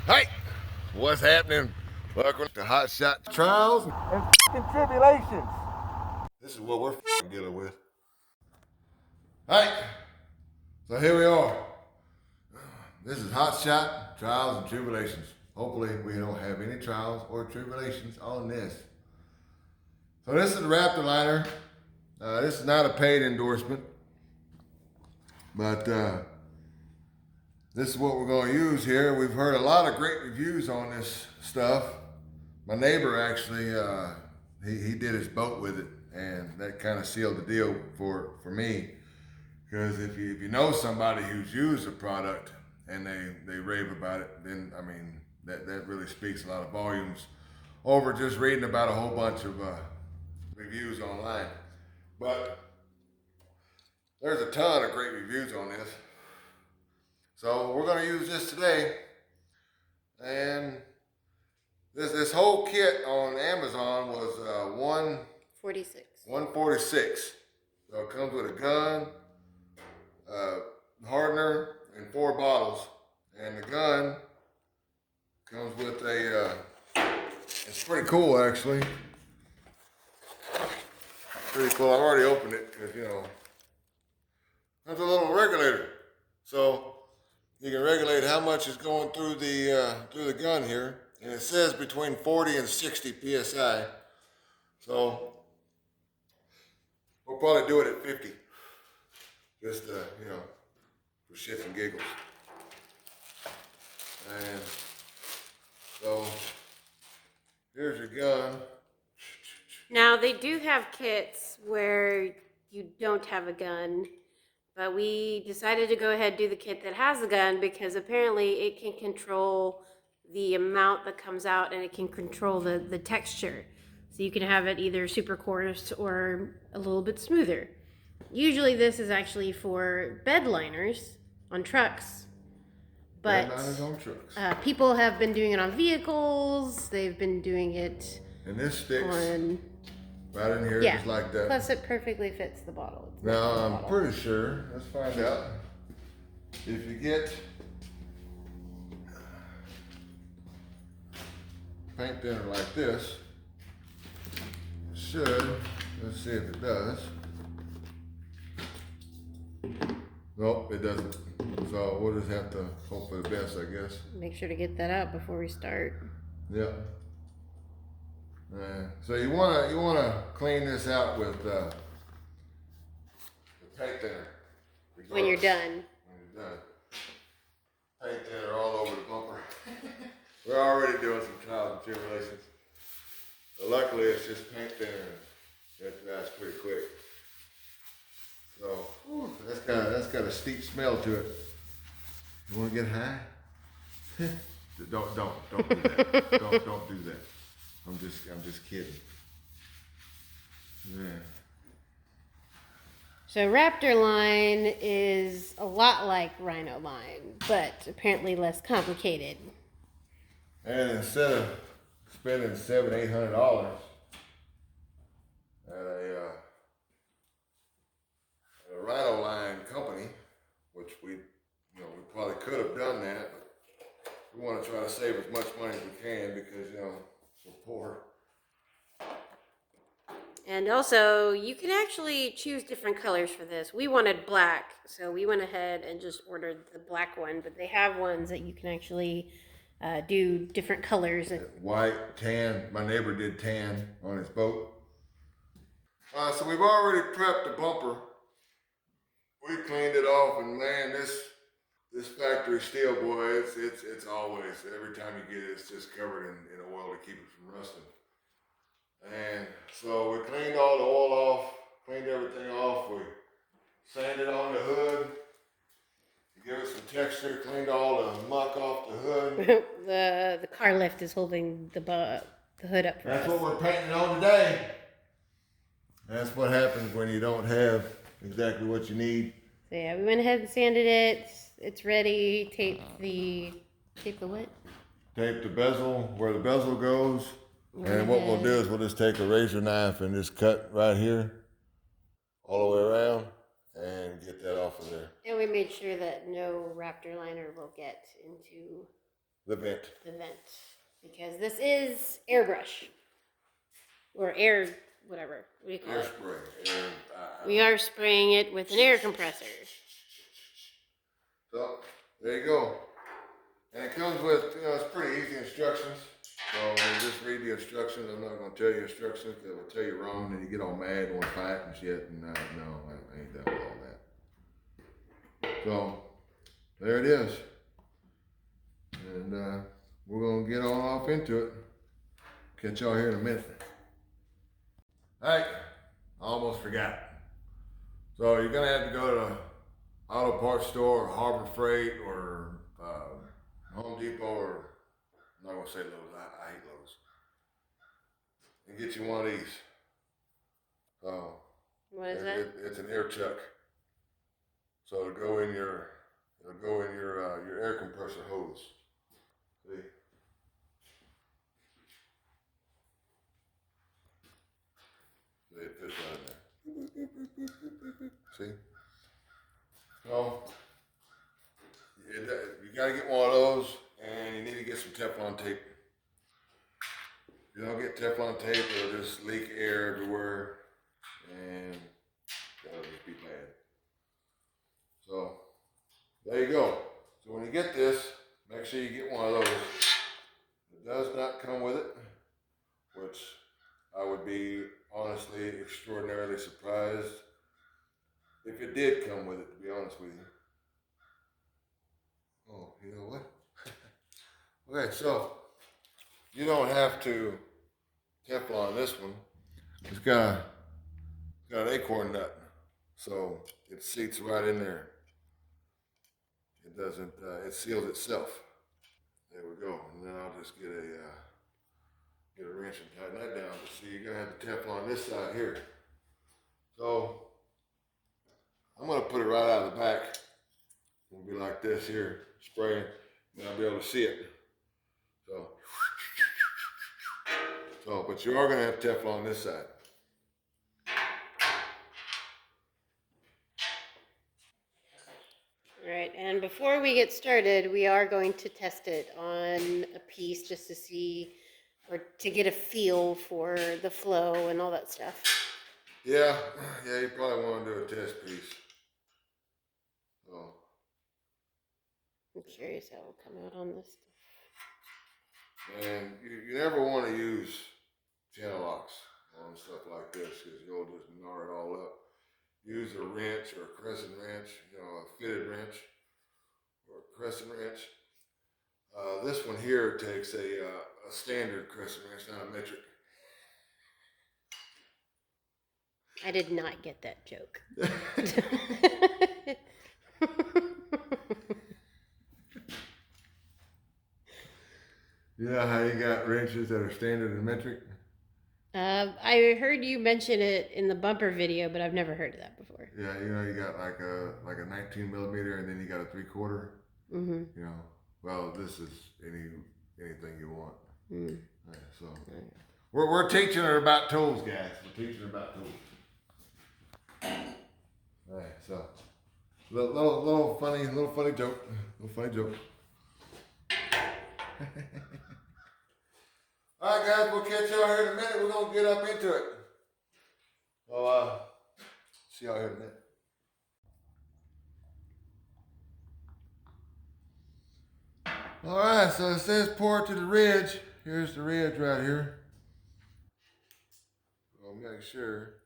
Hey, what's happening? Welcome to Hotshot Trials and Tribulations. This is what we're dealing with. Hey, so here we are. This is Hotshot Trials and Tribulations. Hopefully, we don't have any trials or tribulations on this. So this is the Raptor Liner. This is not a paid endorsement, but this is what we're going to use here. We've heard a lot of great reviews on this stuff. My neighbor actually, he did his boat with it, and that kind of sealed the deal for me. Because if you know somebody who's used a product and they rave about it, then I mean that really speaks a lot of volumes over just reading about a whole bunch of reviews online. But there's a ton of great reviews on this, so we're going to use this today. And this whole kit on Amazon was 146. So it comes with a gun, hardener, and 4 bottles. And the gun comes with a, it's pretty cool actually. Pretty cool. I've already opened it because, you know, there's a little regulator. So you can regulate how much is going through the gun here. And it says between 40 and 60 PSI. So we'll probably do it at 50. Just, you know, for shits and giggles. And so here's your gun. Now, they do have kits where you don't have a gun, but we decided to go ahead and do the kit that has a gun because apparently it can control the amount that comes out and it can control the texture. So you can have it either super coarse or a little bit smoother. Usually this is actually for bed liners on trucks. But Bed liners on trucks. people have been doing it on vehicles. They've been doing it and this sticks on... right in here, just like that. Plus, it perfectly fits the bottle. Now, I'm pretty sure, let's find out. If you get paint thinner like this, it should, let's see if it does. Nope, it doesn't. So we'll just have to hope for the best, I guess. Make sure to get that out before we start. Yeah. So you wanna clean this out with paint thinner. When you're done. When you're done. Paint thinner all over the bumper. We're already doing some trials and tribulations. But luckily it's just paint thinner. That's pretty quick. So that's got a steep smell to it. You wanna get high? Don't do that. don't do that. I'm just kidding. Yeah. So Raptor line is a lot like Rhino line, but apparently less complicated. And instead of spending $700-800 at a Rhino line company, which we probably could have done that, but we want to try to save as much money as we can because, you know, we're poor. And also, you can actually choose different colors for this. We wanted black, so we went ahead and just ordered the black one, but they have ones that you can actually do different colors. White, tan. My neighbor did tan on his boat. So we've already prepped the bumper. We cleaned it off, and man, this factory steel, boy, it's always, every time you get it, it's just covered in oil to keep it from rusting. And so we cleaned all the oil off, cleaned everything off. We sanded on the hood to give it some texture, cleaned all the muck off the hood. the car lift is holding the hood up for That's us. what we're painting on today. That's what happens when you don't have exactly what you need. So yeah, we went ahead and sanded it. It's ready. Tape the what? Tape the bezel where the bezel goes. And what we'll do is we'll just take a razor knife and just cut right here all the way around and get that off of there. And we made sure that no Raptor liner will get into the vent. The vent. Because this is airbrush. Or air, whatever. What do you call Air it? spray. We are spraying it with an air compressor. So, there you go. And it comes with, it's pretty easy instructions. So, we'll just read the instructions. I'm not going to tell you instructions because I'll tell you wrong and you get all mad and want to fight and shit. And no, I ain't done with all that. So, there it is. And we're going to get on off into it. Catch y'all here in a minute. Hey, I almost forgot. So you're going to have to go to the auto parts store or Harbor Freight or Home Depot or, I'm not going to say Lowe's, I hate Lowe's. And get you one of these. So, What is that? It's an air chuck. So it'll go in your air compressor hose. See? It fits right in there. See? So, you gotta get one of those, and you need to get some Teflon tape. If you don't get Teflon tape, it'll just leak air everywhere, and that'll just be bad. So, there you go. So when you get this, make sure you get one of those. It does not come with it, which I would be honestly extraordinarily surprised if it did come with it, to be honest with you. Oh, you know what? Okay, so you don't have to Teflon this one. It's got an acorn nut, so it seats right in there. It doesn't, it seals itself. There we go. And then I'll just get a wrench and tighten that down. But see, you're gonna have the Teflon this side here. So I'm gonna put it right out of the back. It'll be like this here, spraying, and I'll be able to see it. So, but you are gonna have Teflon this side. All right, and before we get started, we are going to test it on a piece just to see, or to get a feel for the flow and all that stuff. Yeah, you probably want to do a test piece. So. I'm curious how it'll come out on this. And you never want to use channel locks on stuff like this because you'll just gnar it all up. Use a wrench or a crescent wrench, a fitted wrench or a crescent wrench. This one here takes a standard crescent wrench, not a metric. I did not get that joke. You know how you got wrenches that are standard and metric? I heard you mention it in the bumper video, but I've never heard of that before. Yeah, you got like a 19 millimeter, and then you got a 3/4. Mm-hmm. Well, this is anything you want. Mm. Yeah, so we're teaching her about tools, guys. We're teaching her about tools. All right, so little funny joke. Little funny joke. All right, guys, we'll catch y'all here in a minute. We're gonna get up into it. Well, see y'all here in a minute. All right, so it says pour to the ridge. Here's the ridge right here. I'll make sure.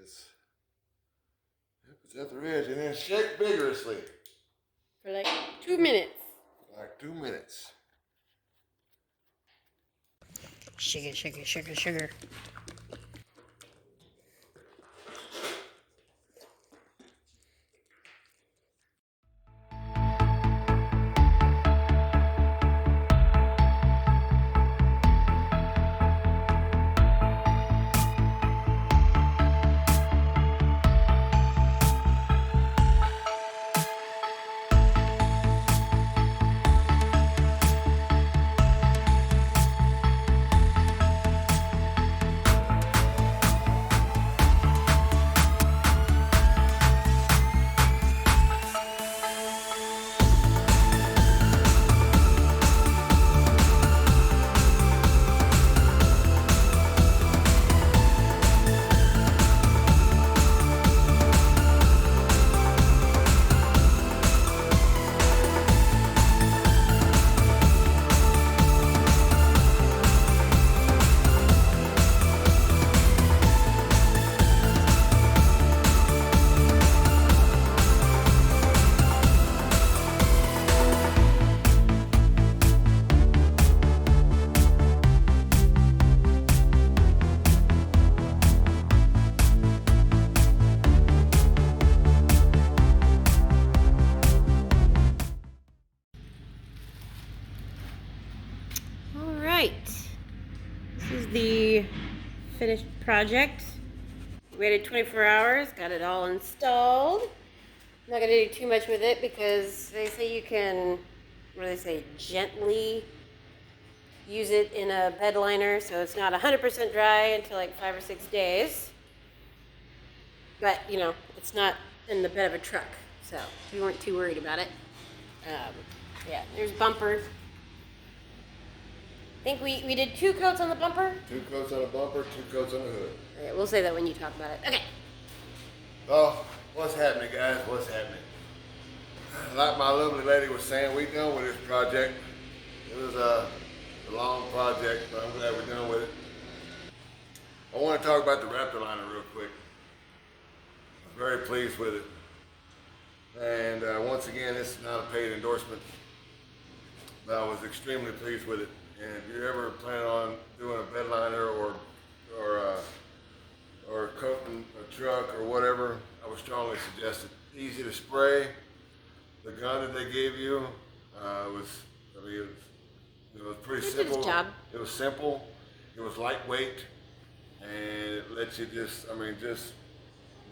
It's at the ridge, and then shake vigorously. For like 2 minutes. Like 2 minutes. Shake it, shake it, shake it, sugar. finished project. Waited 24 hours, got it all installed. I'm not gonna do too much with it because they say you can, what do they say, gently use it in a bed liner so it's not 100% dry until like 5 or 6 days. But, you know, it's not in the bed of a truck, so we weren't too worried about it. Yeah, there's bumper. I think we did 2 coats on the bumper. 2 coats on the bumper, 2 coats on the hood. All right, we'll say that when you talk about it. Okay. Oh, what's happening, guys? What's happening? Like my lovely lady was saying, we done with this project. It was a long project, but I'm glad we're done with it. I want to talk about the Raptor Liner real quick. I'm very pleased with it. And once again, this is not a paid endorsement, but I was extremely pleased with it. And if you ever plan on doing a bed liner or coating a truck or whatever, I would strongly suggest it. Easy to spray. The gun that they gave you it was pretty simple. Job. It was simple. It was lightweight, and it lets you just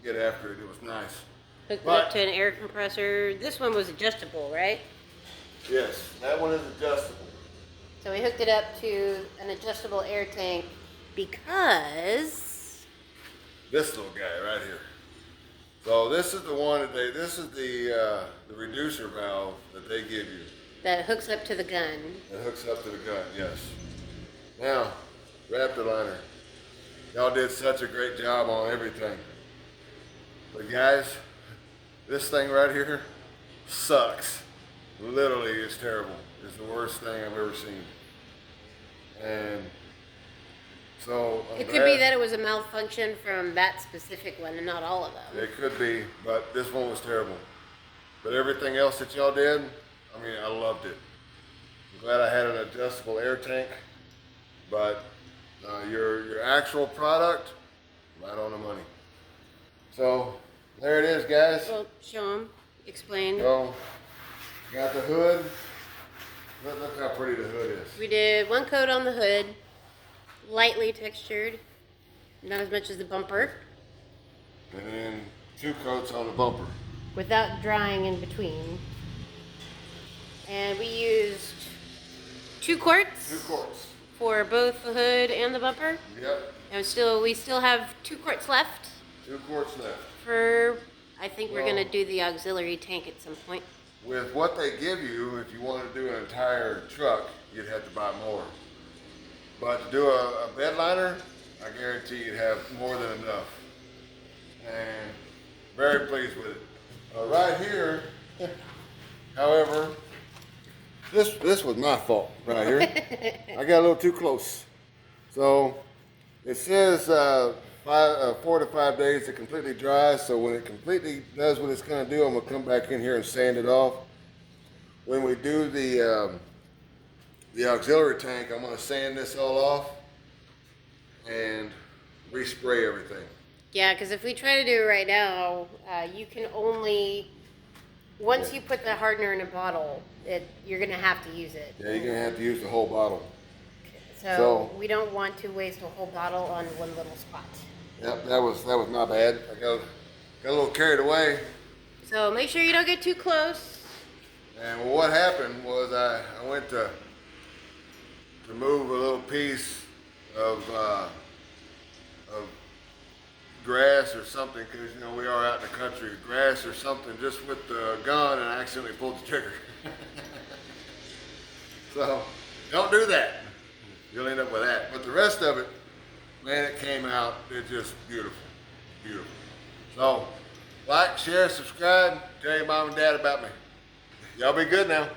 get after it. It was nice. Hooked it up to an air compressor. This one was adjustable, right? Yes, that one is adjustable. So we hooked it up to an adjustable air tank because this little guy right here. So this is the one that this is the reducer valve that they give you. that hooks up to the gun. That hooks up to the gun, yes. Now, Raptor Liner. Y'all did such a great job on everything. But guys, this thing right here sucks. Literally, it's terrible. It's the worst thing I've ever seen. And so it could be that it was a malfunction from that specific one and not all of them. It could be, but this one was terrible. But everything else that y'all did, I mean, I loved it. I'm glad I had an adjustable air tank, but your actual product, right on the money. So there it is, guys. Well, show them, explain. So got the hood. Look how pretty the hood is. We did one coat on the hood, lightly textured, not as much as the bumper, And then 2 coats on the bumper. without drying in between. And we used 2 quarts. 2 quarts. For both the hood and the bumper. Yep. And we still have 2 quarts left. 2 quarts left. I think we're gonna do the auxiliary tank at some point. With what they give you, if you want to do an entire truck, you'd have to buy more. But to do a bed liner, I guarantee you'd have more than enough. And very pleased with it. Right here, however, this was my fault right here. I got a little too close. So it says 4 to 5 days to completely dry. So when it completely does what it's going to do, I'm going to come back in here and sand it off. When we do the auxiliary tank, I'm going to sand this all off and respray everything. Yeah, because if we try to do it right now, you can only, once you put the hardener in a bottle, you're going to have to use it. Yeah, you're going to have to use the whole bottle. So we don't want to waste a whole bottle on one little spot. Yep, that was my bad. I got a little carried away. So make sure you don't get too close. And what happened was I went to move a little piece of grass or something, because you know we are out in the country, grass or something, just with the gun, and I accidentally pulled the trigger. So don't do that. You'll end up with that. But the rest of it, man, it came out. It's just beautiful, beautiful. So like, share, subscribe, tell your mom and dad about me. Y'all be good now.